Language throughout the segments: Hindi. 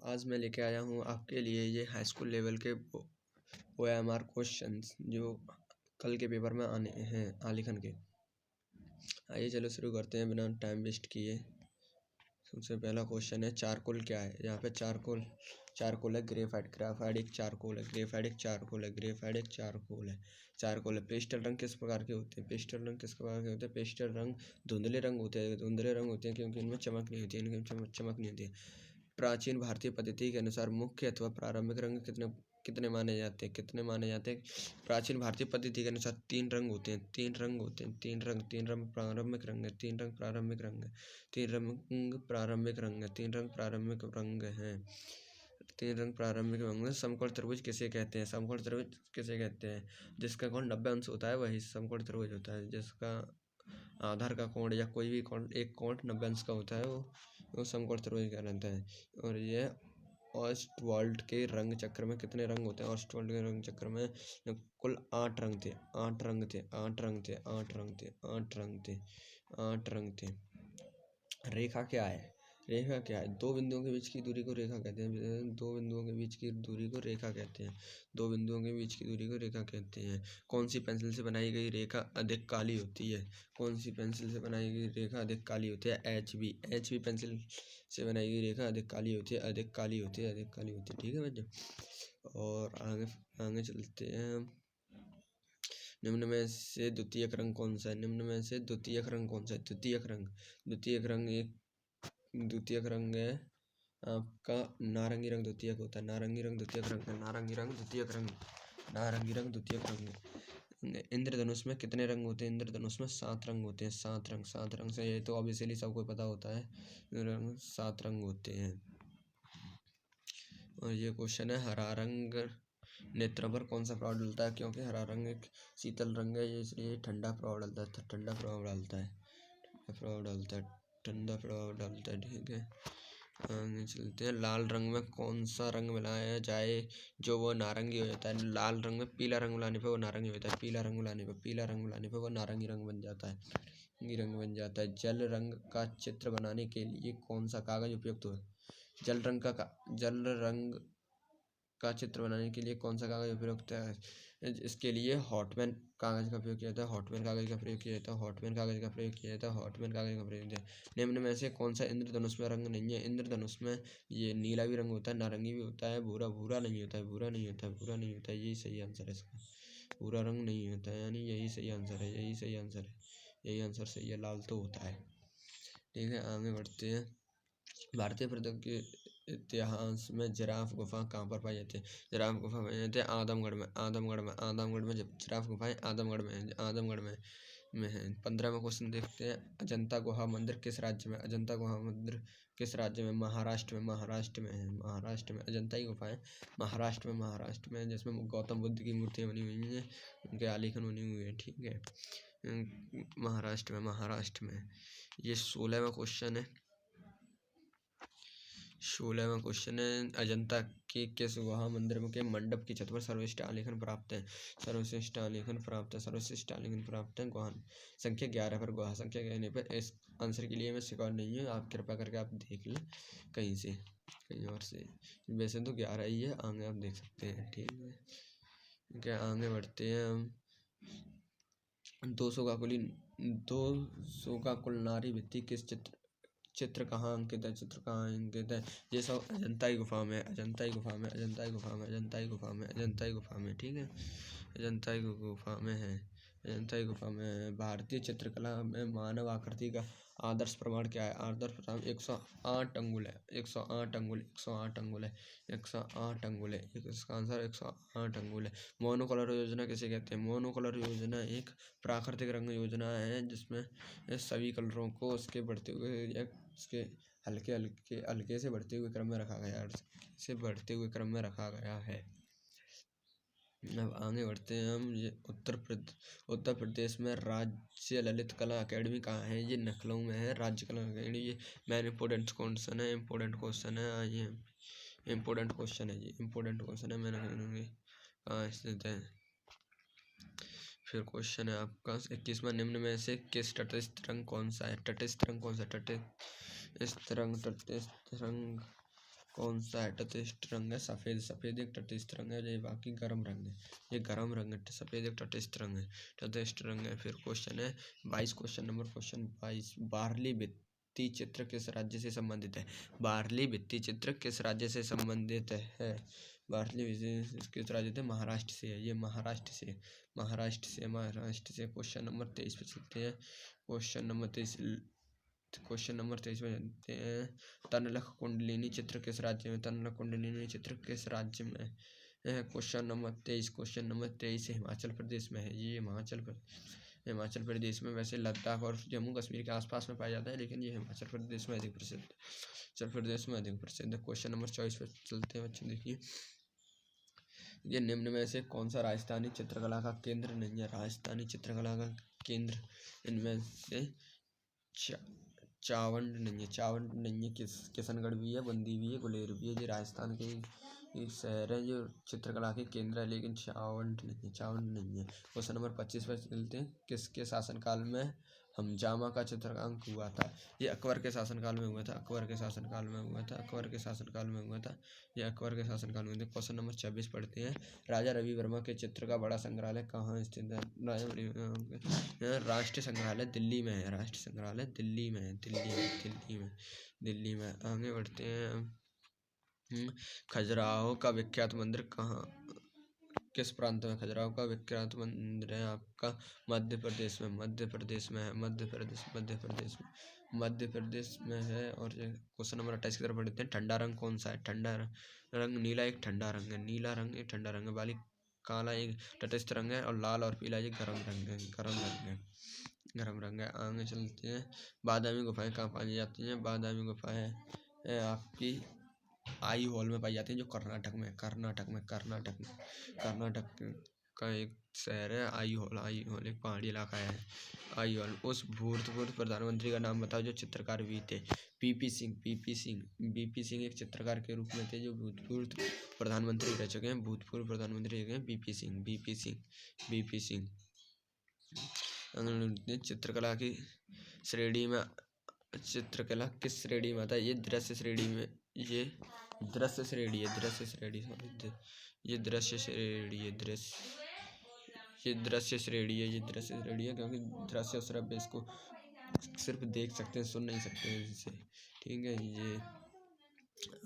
आज मैं लेके आया हूँ आपके लिए ये हाई स्कूल लेवल के OMR क्वेश्चंस जो कल के पेपर में आने हैं आलेखन के। आइए चलो शुरू करते हैं बिना टाइम वेस्ट किए। सबसे पहला क्वेश्चन है चारकोल क्या है। यहाँ पे चारकोल है ग्रेफाइट। ग्रेफाइट एक चारकोल है। ग्रेफाइट एक चारकोल है। ग्रेफाइट एक चारकोल है। चारकोल है। पेस्टल रंग किस प्रकार के होते हैं। पेस्टल रंग किस प्रकार के होते हैं। पेस्टल रंग धुंधले रंग होते हैं। धुंधले रंग होते हैं क्योंकि इनमें चमक नहीं होती है। इनमें चमक नहीं होती है। प्राचीन भारतीय पद्धति के अनुसार मुख्य अथवा प्रारंभिक रंग कितने माने जाते हैं। कितने माने जाते हैं। प्राचीन भारतीय पद्धति के अनुसार 3 रंग होते हैं। 3 रंग होते हैं। 3 रंग प्रारंभिक रंग है। 3 रंग प्रारंभिक रंग है। 3 रंग प्रारंभिक रंग है। 3 रंग प्रारंभिक रंग है। 3 रंग प्रारंभिक रंग है। समकोण त्रिभुज किसे कहते हैं। समकोण त्रिभुज किसे कहते हैं। जिसका कोण 90 अंश होता है वही समकोण त्रिभुज होता है। जिसका आधार का कोण या कोई भी कोण एक कोण 90 अंश का होता है वो समकोण त्रिभुज कहलाता है। और यह ऑस्टवाल्ड के रंग चक्र में कितने रंग होते हैं। ऑस्टवाल्ड के रंग चक्र में कुल 8 रंग थे। 8 रंग थे। 8 रंग थे। 8 रंग थे। 8 रंग थे। 8 रंग थे। रेखा क्या है। रेखा क्या है। दो बिंदुओं के बीच की दूरी को रेखा कहते हैं। दो बिंदुओं के बीच की दूरी को रेखा कहते हैं। दो बिंदुओं के बीच की दूरी को रेखा कहते हैं। कौन सी पेंसिल से बनाई गई रेखा अधिक काली होती है। कौन सी पेंसिल से बनाई गई रेखा अधिक काली होती है। HB पेंसिल से बनाई गई रेखा अधिक काली होती है। अधिक काली होती है। अधिक काली होती है। ठीक है बच्चों। और आगे चलते हैं। निम्न में से द्वितीयक रंग कौन सा है। निम्न में से द्वितीयक रंग कौन सा है। द्वितीयक रंग है आपका नारंगी रंग। द्वितीयक होता है। नारंगी रंग द्वितीयक रंग है। नारंगी रंग द्वितीयक रंग। नारंगी रंग द्वितीयक रंग है। इंद्रधनुष में कितने रंग होते हैं। इंद्रधनुष में 7 रंग होते हैं। 7 रंग। 7 रंग से ये तो ऑब्वियसली सबको पता होता है। 7 रंग होते हैं। और ये क्वेश्चन है हरा रंग नेत्रों पर कौन सा प्रभाव डालता है। क्योंकि हरा रंग एक शीतल रंग है इसलिए ठंडा प्रभाव डालता है। ठंडा प्रभाव डालता है। ठंडा प्रभाव डालता है। ठीक है आगे चलते हैं। लाल रंग में कौन सा रंग मिलाया जाए जो वो नारंगी हो जाता है। लाल रंग में पीला रंग मिलाने पे वो नारंगी हो जाता है। पीला रंग मिलाने पे वो नारंगी रंग बन जाता है। जल रंग का चित्र बनाने के लिए कौन सा कागज उपयुक्त हो। जल रंग का चित्र बनाने के लिए कौन सा कागज उपयुक्त है। इसके लिए हॉटमैन कागज का प्रयोग किया जाता है। हॉटमैन कागज का प्रयोग किया जाता है। निम्न में से कौन सा इंद्रधनुष में रंग नहीं है। इंद्रधनुष में ये नीला भी रंग होता है। नारंगी भी होता है। भूरा नहीं होता है। यही सही आंसर है इसका। भूरा रंग नहीं होता है यानी यही सही आंसर है। यही आंसर सही है। लाल तो होता है। ठीक है आगे बढ़ते हैं। भारतीय प्रजातियों के इतिहास में जिराफ गुफा कहाँ पर पाई जाती है। जिराफ गुफा पाई जाती है आदमगढ़ में जिराफ गुफाएं आदमगढ़ में है। 15वां क्वेश्चन देखते हैं। अजंता गुहा मंदिर किस राज्य में। अजंता गुहा मंदिर किस राज्य में। महाराष्ट्र में है। अजंता की गुफाएं महाराष्ट्र में जिसमें गौतम बुद्ध की मूर्तियाँ बनी हुई हैं उनके आलेखन बने हुए हैं। ठीक है महाराष्ट्र में। ये 16वां क्वेश्चन है। 16वां क्वेश्चन है। अजंता के किस गुहा मंदिर के मंडप की छत पर सर्वश्रेष्ठ आलेखन प्राप्त है। सर्वश्रेष्ठ आलेखन प्राप्त है गुहा संख्या 11 पर। गुहा संख्या कहने पर इस आंसर के लिए मैं सिक्योर नहीं हूँ। आप कृपया करके आप देख लें कहीं और से। वैसे तो 11 ही है। आगे आप देख सकते हैं। ठीक है क्या आगे बढ़ते हैं हम। 200 का कुल नारी भित्ति किस चित्र कहाँ अंकित है। ये सब अजंता की गुफा में। ठीक है अजंता की गुफा में है। भारतीय चित्रकला में मानव आकृति का आदर्श प्रमाण क्या है। आदर्श प्रमाण 108 अंगुल है। 108 अंगुल है। इसका आंसर 108 अंगुल है। मोनोकलर योजना किसे कहते हैं। मोनोकलर योजना एक प्राकृतिक रंग योजना है जिसमें सभी कलरों को उसके बढ़ते हुए या उसके हल्के से बढ़ते हुए क्रम में रखा गया है। अब आगे बढ़ते हैं हम। ये उत्तर प्रदेश में राज्य ललित कला अकेडमी कहाँ है। ये लखनऊ में है राज्य कला अकेडमी। ये मेन इम्पोर्टेंट क्वेश्चन है। आइए इम्पोर्टेंट क्वेश्चन है। मैंने कहाँ स्थित है। फिर क्वेश्चन है आपका 21वां। निम्न में से किस तटस्थ रंग कौन सा है। तटस्थ रंग कौन सा है तटस्थ रंग है? सफ़ेद। सफ़ेद एक तटस्थ रंग है, ये बाकी गर्म रंग है, ये गर्म रंग है। सफ़ेद एक तटस्थ रंग है, तटस्थ रंग है। फिर क्वेश्चन है 22, क्वेश्चन 22, बार्ली भित्ति चित्र किस राज्य से संबंधित है? बार्ली भित्ति चित्र किस राज्य से संबंधित है? बार्ली किस राज्य से? महाराष्ट्र से है, ये महाराष्ट्र से, महाराष्ट्र से, महाराष्ट्र से। क्वेश्चन नंबर 23 पे चलते हैं। क्वेश्चन नंबर 23 में जानते हैं तनलख कुंडलिनी चित्र किस राज्य में? तनलख कुंडलिनी चित्र किस राज्य में है? क्वेश्चन नंबर 23 हिमाचल प्रदेश में है, ये हिमाचल प्रदेश में। वैसे लद्दाख और जम्मू कश्मीर के आसपास में पाया जाता है, लेकिन ये हिमाचल प्रदेश में अधिक प्रसिद्ध, हिमाचल प्रदेश में अधिक प्रसिद्ध। क्वेश्चन नंबर 24 पर चलते हैं बच्चों। देखिए, ये निम्न में से कौन सा राजस्थानी चित्रकला का केंद्र नहीं है? राजस्थानी चित्रकला का केंद्र इनमें से चावंड नहीं है, चावंड नहीं है। किशनगढ़ भी है, बूंदी भी है, गुलेर भी है। ये राजस्थान के एक शहर है जो चित्रकला के केंद्र है, लेकिन चावंड नहीं है, चावंड नहीं है। क्वेश्चन नंबर 25 पर चलते हैं। किसके शासनकाल में हमजामा का चित्रांकन हुआ था? ये अकबर के शासनकाल में हुआ था, अकबर के शासनकाल में हुआ था, अकबर के शासनकाल में हुआ था, ये अकबर के शासनकाल में हुआ था। क्वेश्चन नंबर 26 पढ़ते हैं। राजा रवि वर्मा के चित्र का बड़ा संग्रहालय कहाँ स्थित है? राष्ट्रीय संग्रहालय दिल्ली में है, राष्ट्रीय संग्रहालय दिल्ली में है, दिल्ली में। आगे बढ़ते हैं। खजुराहो का विख्यात मंदिर कहाँ, किस प्रांत में खजुराहो का विख्यात मंदिर है आपका? मध्य प्रदेश में, मध्य प्रदेश में है, मध्य प्रदेश में है। और क्वेश्चन नंबर 28 की तरफ बढ़ते हैं। ठंडा रंग कौन सा है? ठंडा रंग नीला एक ठंडा रंग है, नीला रंग एक ठंडा रंग है। बाली काला एक तटस्थ रंग है, और लाल और पीला एक गर्म रंग है, गर्म रंग है। आगे चलते हैं। बादामी गुफाएं कहाँ पाई जाती हैं? बादामी गुफाएं आपकी आई हॉल में पाई जाती हैं, जो कर्नाटक में, कर्नाटक का एक शहर है। आई हॉल एक पहाड़ी इलाका है। आई हॉल। उस भूतपूर्व प्रधानमंत्री का नाम बताओ जो चित्रकार भी थे। बीपी सिंह एक चित्रकार के रूप में थे, जो भूतपूर्व प्रधानमंत्री रह चुके हैं, भूतपूर्व प्रधानमंत्री रह गए बीपी सिंह। चित्रकला की श्रेणी में, चित्रकला किस श्रेणी में आता है? ये दृश्य श्रेणी में, ये दृश्य श्रेणी है, ये दृश्य श्रेणी है, क्योंकि दृश्य श्रव्य इसको सिर्फ देख सकते हैं, सुन नहीं सकते हैं इसे, ठीक है। ये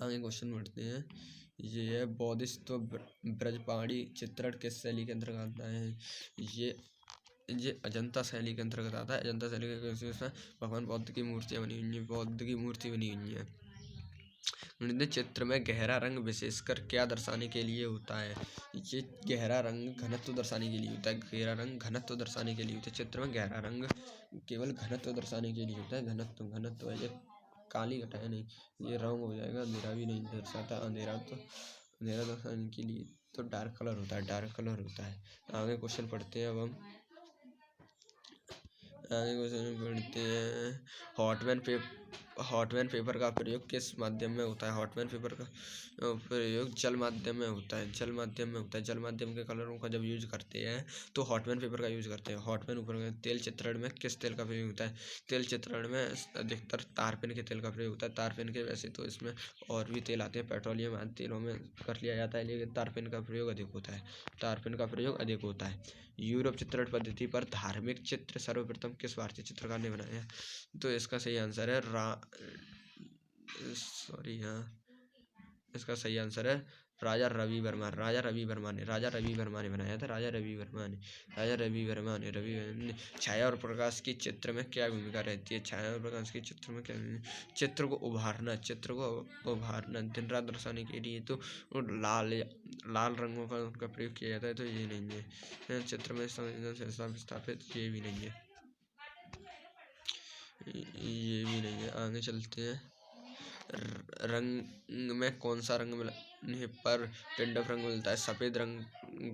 आगे क्वेश्चन बढ़ते हैं। ये है बौद्धिस्त ब्रजपाणी चित्रण किस शैली के अंतर्गत आता है? ये अजंता शैली के अंतर्गत आता है। अजंता शैली के भगवान बुद्ध की मूर्तियाँ बनी हुई हैं, बौद्ध की मूर्ति बनी हुई है। चित्र में गहरा रंग विशेषकर क्या दर्शाने के लिए होता है? ये गहरा रंग घनत्व दर्शाने के लिए होता है, गहरा रंग घनत्व दर्शाने के लिए होता है। चित्र में गहरा रंग केवल घनत्व दर्शाने के लिए होता है, घनत्व है। ये काली घटाएं नहीं, ये रंग हो जाएगा, अंधेरा भी नहीं दर्शाता, अंधेरा दर्शाने के लिए तो डार्क कलर होता है, आगे क्वेश्चन पढ़ते हैं। अब हम आगे क्वेश्चन पढ़ते हैं। हॉटमैन पेपर का प्रयोग किस माध्यम में होता है? हॉटमैन पेपर का प्रयोग जल माध्यम में होता है, जल माध्यम के कलरों का जब यूज करते हैं तो हॉटमैन पेपर का यूज करते हैं। हॉटमैन ऊपर तेल चित्रण में किस तेल का प्रयोग होता है? तेल चित्रण में अधिकतर तारपीन के तेल का प्रयोग होता है। तारपीन के, वैसे तो इसमें और भी तेल आते हैं, पेट्रोलियम आदि तेलों में कर लिया जाता है, लेकिन तारपीन का प्रयोग अधिक होता है। यूरोप चित्रण पद्धति पर धार्मिक चित्र सर्वप्रथम किस भारतीय चित्रकार ने बनाया? तो इसका सही आंसर है इसका सही आंसर है राजा रवि वर्मा ने बनाया था। राजा रवि वर्मा ने। छाया और प्रकाश की चित्र में क्या भूमिका रहती है? छाया और प्रकाश की चित्र में क्या, चित्र को उभारना दिन रात दर्शाने के लिए तो लाल रंगों का उनका प्रयोग किया जाता है, तो ये नहीं है। चित्र में स्थापित ये भी नहीं है, आगे चलते हैं। रंग में कौन सा रंग मिलाने पर टिंडफ रंग मिलता है? सफ़ेद रंग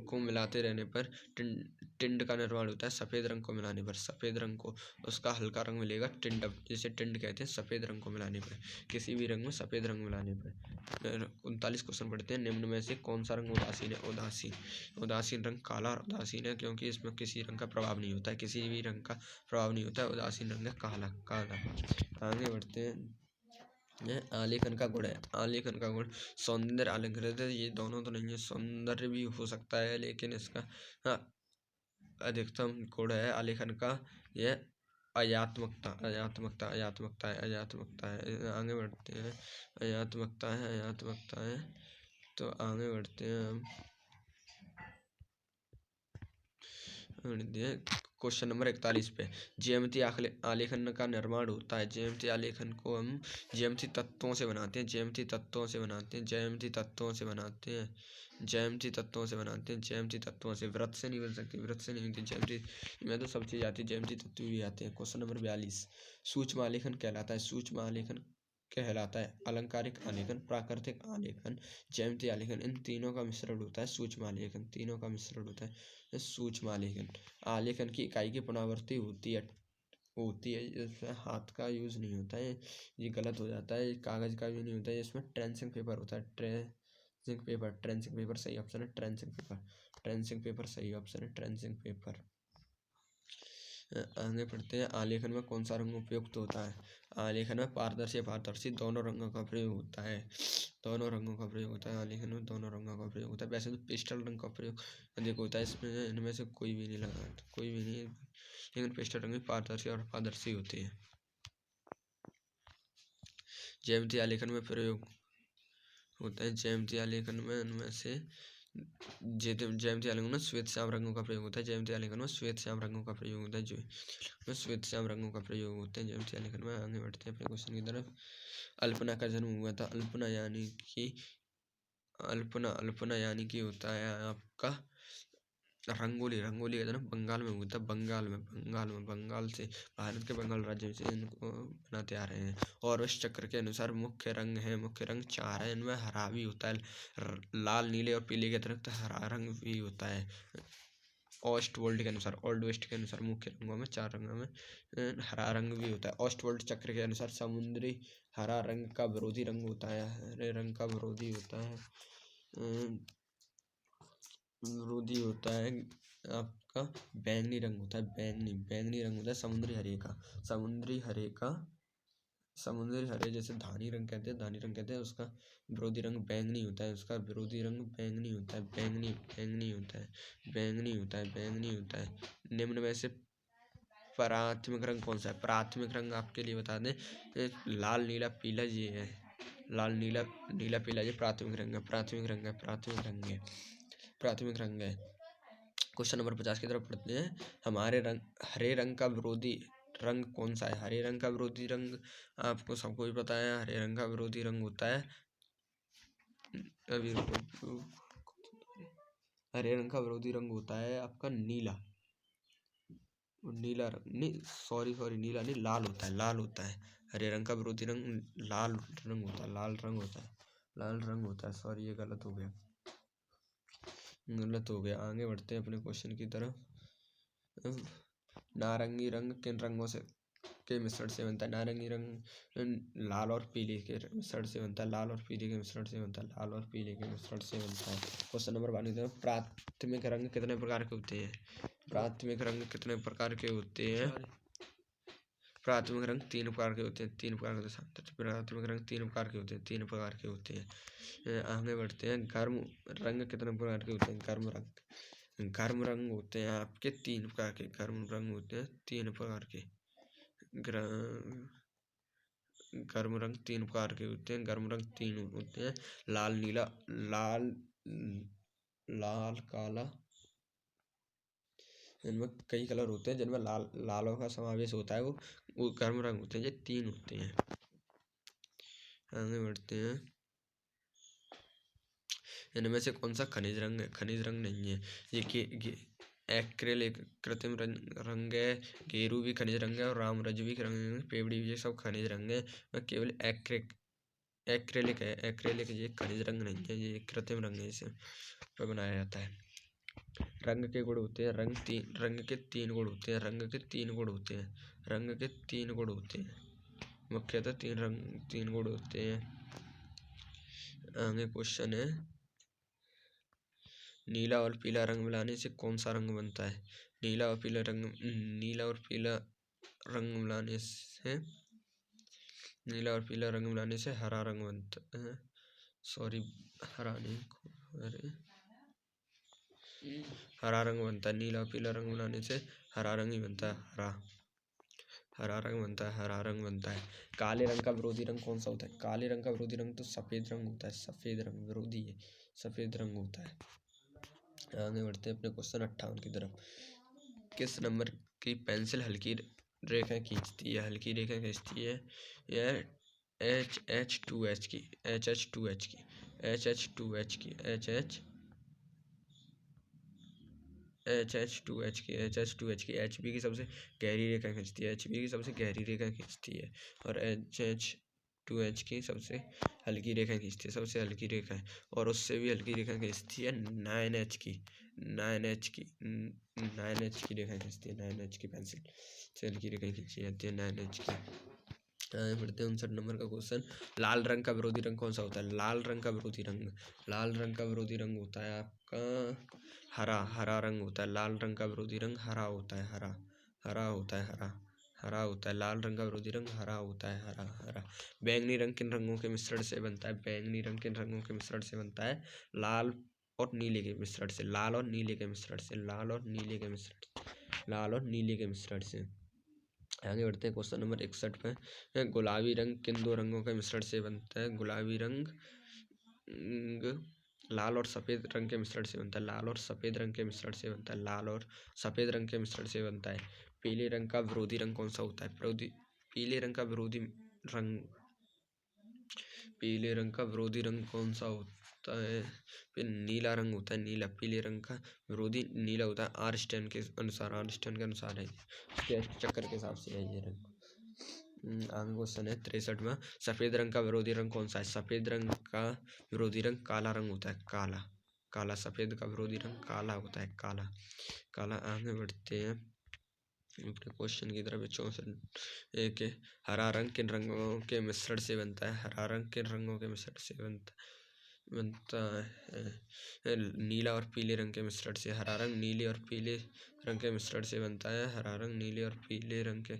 को मिलाते रहने पर टिंड का निर्माण होता है। सफ़ेद रंग को मिलाने पर, सफ़ेद रंग को उसका हल्का रंग मिलेगा, टिंडफ, जिसे टिंड कहते हैं। सफ़ेद रंग को मिलाने पर, किसी भी रंग में सफ़ेद रंग मिलाने पर। 39 क्वेश्चन पढ़ते हैं। निम्न में से कौन सा रंग उदासीन है? उदासीन रंग काला और उदासीन है, क्योंकि इसमें किसी रंग का प्रभाव नहीं होता है, किसी भी रंग का प्रभाव नहीं होता है। उदासीन रंग है काला। आगे बढ़ते हैं। यह आलेखन का गुण है। आलेखन का गुण सौंदर्य आलेखन, ये दोनों तो नहीं है, सौंदर्य भी हो सकता है, लेकिन इसका हाँ, अधिकतम गुण है आलेखन का यह अयात्मकता। अयात्मकता अयात्मकता है, अयात्मकता है। आगे बढ़ते हैं। अयात्मकता है, अयात्मकता है। तो आगे बढ़ते हैं हम। क्वेश्चन नंबर 41 पे ज्यामितीय आलेखन का निर्माण होता है। ज्यामितीय आलेखन को हम ज्यामितीय तत्वों से बनाते हैं। ज्यामितीय तत्वों से बनाते हैं। ज्यामितीय तत्वों से बनाते हैं। ज्यामितीय तत्वों से बनाते हैं। ज्यामितीय तत्वों से, वृत्त से नहीं बन सकती, वृत्त से नहीं बनती ज्यामितीय में तो सब चीज आती है, ज्यामितीय तत्व भी आते हैं। क्वेश्चन नंबर 42 सूक्ष्म आलेखन कहलाता है। सूक्ष्म आलेखन कहलाता है अलंकारिक आलेखन, प्राकृतिक आलेखन, ज्यामितीय आलेखन, इन तीनों का मिश्रण होता है सूक्ष्म आलेखन। तीनों का मिश्रण होता है सूक्ष्म आलेखन। आलेखन की इकाई की पुनरावृत्ति होती है इसमें हाथ का यूज नहीं होता है, ये गलत हो जाता है। कागज का भी नहीं होता है, इसमें ट्रेंसिंग पेपर होता है। ट्रेंसिंग पेपर, ट्रेंसिंग पेपर सही ऑप्शन है। ट्रेंसिंग पेपर, ट्रेंसिंग पेपर सही ऑप्शन है। Tracing paper. आगे पढ़ते हैं। आलेखन में कौन सा रंग उपयुक्त होता है? आलेखन में पारदर्शी अपारदर्शी दोनों रंगों का प्रयोग होता है। दोनों रंगों का प्रयोग होता है। आलेखन में दोनों रंगों का प्रयोग होता है। वैसे तो पेस्टल रंग का प्रयोग अधिक होता है, इसमें इनमें से कोई भी नहीं लगा, कोई भी नहीं, लेकिन पेस्टल रंग में पारदर्शी और अपारदर्शी होते हैं। ज्यामितीय आलेखन में प्रयोग होता है। ज्यामितीय आलेखन में इनमें से ज्यामितीय आलेखन में श्वेत श्याम रंगों का प्रयोग होता है। ज्यामितीय आलेखन में श्वेत श्याम रंगों का प्रयोग होता है। जो श्वेत श्याम रंगों का प्रयोग होते हैं ज्यामितीय आलेखन में। आगे बढ़ते हैं अपने क्वेश्चन की तरफ। अल्पना का जन्म हुआ था। अल्पना यानी कि होता है आपका रंगोली। रंगोली का जन्म बंगाल में हुआ था। बंगाल से, भारत के बंगाल राज्य से इनको बनाते आ रहे हैं। और उस चक्र के अनुसार मुख्य रंग है, मुख्य रंग 4 है। इनमें हरा भी होता है, लाल नीले और पीले के अतिरिक्त हरा रंग भी होता है। ओस्ट वर्ल्ड के अनुसार, ओल्ड वेस्ट के अनुसार मुख्य रंगों में 4 रंगों में हरा रंग भी होता है। ओस्ट वर्ल्ड चक्र के अनुसार समुद्री हरा रंग का विरोधी रंग होता है। हरे रंग का विरोधी होता है, विरोधी होता है आपका बैंगनी रंग होता है। बैंगनी रंग होता है समुद्री हरे का। समुद्री हरे जैसे धानी रंग कहते हैं, उसका विरोधी रंग बैंगनी होता है। उसका विरोधी रंग बैंगनी होता है। बैंगनी होता है। निम्न में से प्राथमिक रंग कौन सा है? प्राथमिक रंग आपके लिए बता दें, लाल नीला पीला ये है। लाल नीला पीला ये प्राथमिक रंग है। प्राथमिक रंग है। क्वेश्चन नंबर 50 की तरफ पढ़ते हैं। हरे रंग का विरोधी रंग कौन सा है? हरे रंग का विरोधी रंग आपको सबको भी पता है। हरे रंग का विरोधी रंग होता है, हरे रंग का विरोधी रंग होता है आपका नीला रंग नहीं, सॉरी नीला नहीं, लाल होता है। हरे रंग का विरोधी रंग लाल रंग होता है। सॉरी, ये गलत हो गया। आगे बढ़ते हैं अपने क्वेश्चन की तरफ। नारंगी रंग किन रंगों से के मिश्रण से बनता है? नारंगी रंग लाल और पीले के मिश्रण से बनता है। क्वेश्चन नंबर 22, प्राथमिक रंग कितने प्रकार के होते हैं? प्राथमिक रंग 3 प्रकार के होते हैं। प्राथमिक रंग 3 प्रकार के होते हैं। प्राथमिक रंग 3 प्रकार के होते हैं। आगे बढ़ते हैं। गर्म रंग कितने प्रकार के होते हैं? गर्म रंग होते हैं आपके 3 प्रकार के। गर्म रंग होते हैं 3 प्रकार के। गर्म रंग 3 प्रकार के होते हैं। गर्म रंग 3 होते हैं, लाल नीला, लाल काला। इनमें कई कलर होते हैं जिनमें लालों का समावेश होता है, वो गर्म रंग होते हैं। ये 3 होते हैं। आगे बढ़ते हैं। इनमें से कौन सा खनिज रंग है? खनिज रंग नहीं है ये। एक्रेलिक कृत्रिम रंग है। गेरू भी खनिज रंग है और रामरज भी रंग है। पेवड़ी भी, ये सब खनिज रंग है। केवल एक्रेलिक है। एक्रेलिक ये खनिज रंग नहीं है, ये कृत्रिम रंग है, इसे पर बनाया जाता है। रंग के गुण होते हैं। रंग के 3 गुण होते हैं। मुख्यतः 3 गुण होते हैं। आगे क्वेश्चन है। नीला और पीला रंग मिलाने से कौन सा रंग बनता है? नीला और पीला रंग मिलाने से नीला और पीला रंग मिलाने से हरा रंग बनता है। सॉरी, हरा नहीं, अरे हरा रंग बनता है। नीला और पीला रंग मिलाने से हरा रंग ही बनता है। हरा रंग बनता है, हरा रंग बनता है। काले रंग का विरोधी रंग कौन सा होता है? काले रंग का विरोधी रंग तो सफेद रंग होता है। सफेद रंग विरोधी है, सफेद रंग होता है। आगे बढ़ते हैं अपने क्वेश्चन 58 की तरफ। किस नंबर की पेंसिल हल्की रेखा खींचती है? हल्की रेखा खींचती है यह HH2H की, HH2H की, HH2H की, HH2H की, HH2H की। HB की सबसे गहरी रेखा खींचती है, HB की सबसे गहरी रेखा खींचती है। और HH2H की सबसे हल्की रेखा खींचती है, सबसे हल्की रेखा है। और उससे भी हल्की रेखा खींचती है 9H की, 9H की, 9H की रेखा खींचती है। 9H की पेंसिल से हल्की रेखा खींची जाती है 9H की। आगे बढ़ते हैं 59 नंबर का क्वेश्चन। लाल रंग का विरोधी रंग कौन सा होता है? लाल रंग का विरोधी रंग, लाल रंग का विरोधी रंग होता है आपका हरा, हरा रंग होता है। लाल रंग का विरोधी रंग हरा होता है, हरा, हरा होता है, हरा, हरा होता है। लाल रंग का विरोधी रंग हरा होता है, हरा, हरा। बैंगनी रंग किन रंगों के मिश्रण से बनता है? बैंगनी रंग किन रंगों के मिश्रण से बनता है? लाल और नीले के मिश्रण से, लाल और नीले के मिश्रण से, लाल और नीले के मिश्रण, लाल और नीले के मिश्रण से। आगे बढ़ते हैं क्वेश्चन नंबर 61 पे। गुलाबी रंग किन दो रंगों के मिश्रण से बनता है? गुलाबी रंग लाल और सफ़ेद रंग के मिश्रण से बनता है। लाल और सफ़ेद रंग के मिश्रण से बनता है। लाल और सफ़ेद रंग के मिश्रण से बनता है। पीले रंग का विरोधी रंग कौन सा होता है? पीले रंग का विरोधी रंग, पीले रंग का विरोधी रंग कौन सा होता है? फिर नीला रंग होता है। नीला, पीले रंग का विरोधी नीला होता है। आर्नस्टाइन के अनुसार, आर्नस्टाइन के अनुसार है, चक्कर के हिसाब से है ये रंग। आगे क्वेश्चन है 63 में। सफेद रंग का विरोधी रंग कौन सा है? सफेद रंग का विरोधी रंग काला रंग होता है। काला, काला। सफेद का विरोधी रंग काला होता है, काला, काला। आगे बढ़ते हैं अपने क्वेश्चन की तरफ। 64 एक, हरा रंग किन रंगों के मिश्रण से बनता है? हरा रंग किन रंगों के मिश्रण से बनता है? नीला और पीले रंग के मिश्रण से। हरा रंग नीले और पीले रंग के मिश्रण से बनता है। हरा रंग नीले और पीले रंग के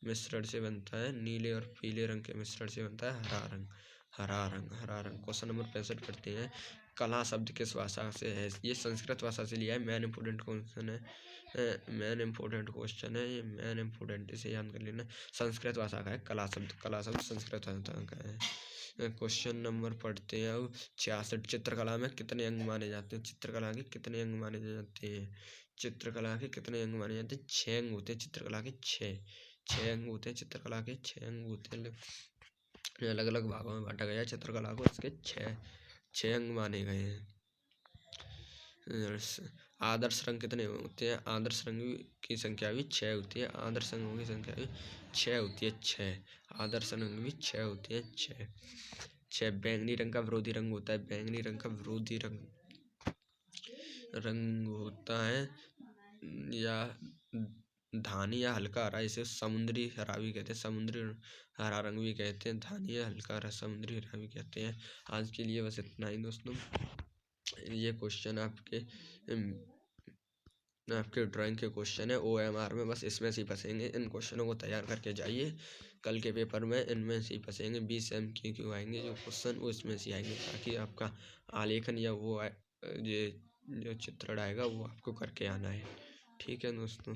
मिश्रण से बनता है। नीले और पीले रंग के मिश्रण से बनता है हरा रंग, हरा रंग, हरा रंग। क्वेश्चन नंबर 65 पढ़ते हैं। कला शब्द किस भाषा से है? ये संस्कृत भाषा से लिया है। मैन इंपोर्टेंट क्वेश्चन है, मैन इंपोर्टेंट क्वेश्चन है ये, मैन इंपोर्टेंट, इसे याद कर लेना। संस्कृत भाषा का है कला शब्द, कला शब्द संस्कृत भाषा का है। क्वेश्चन नंबर पढ़ते हैं अब 66। चित्रकला में कितने अंग माने जाते हैं? चित्रकला के कितने अंग माने जाते हैं? चित्रकला के कितने अंग माने जाते हैं? 6 अंग होते हैं चित्रकला के, 6 अंग होते हैं चित्रकला के, 6 अंग होते हैं। अलग अलग भागों में बांटा गया है चित्रकला को, इसके 6 अंग माने गए हैं। आदर्श रंग कितने होते हैं? आदर्श रंग की संख्या भी 6 होती है। आदर्श रंगों की संख्या भी 6 होती है, 6। आदर्श रंग भी 6 होते हैं, 6। बैंगनी रंग का विरोधी रंग होता है। बैंगनी रंग का विरोधी रंग होता है या धानी या हल्का हरा, इसे समुद्री हरा भी कहते हैं, समुद्री हरा रंग भी कहते हैं। धानी या हल्का हरा, समुद्री हरा भी कहते हैं। आज के लिए बस इतना ही दोस्तों। ये क्वेश्चन आपके ड्राइंग के क्वेश्चन है OMR में, बस इसमें से ही फंसेंगे। इन क्वेश्चनों को तैयार करके जाइए, कल के पेपर में इनमें से ही फंसेंगे। 20 MCQ आएंगे जो क्वेश्चन, वो इसमें से आएंगे, ताकि आपका आलेखन या ये जो चित्रण आएगा वो आपको करके आना है। ठीक है दोस्तों।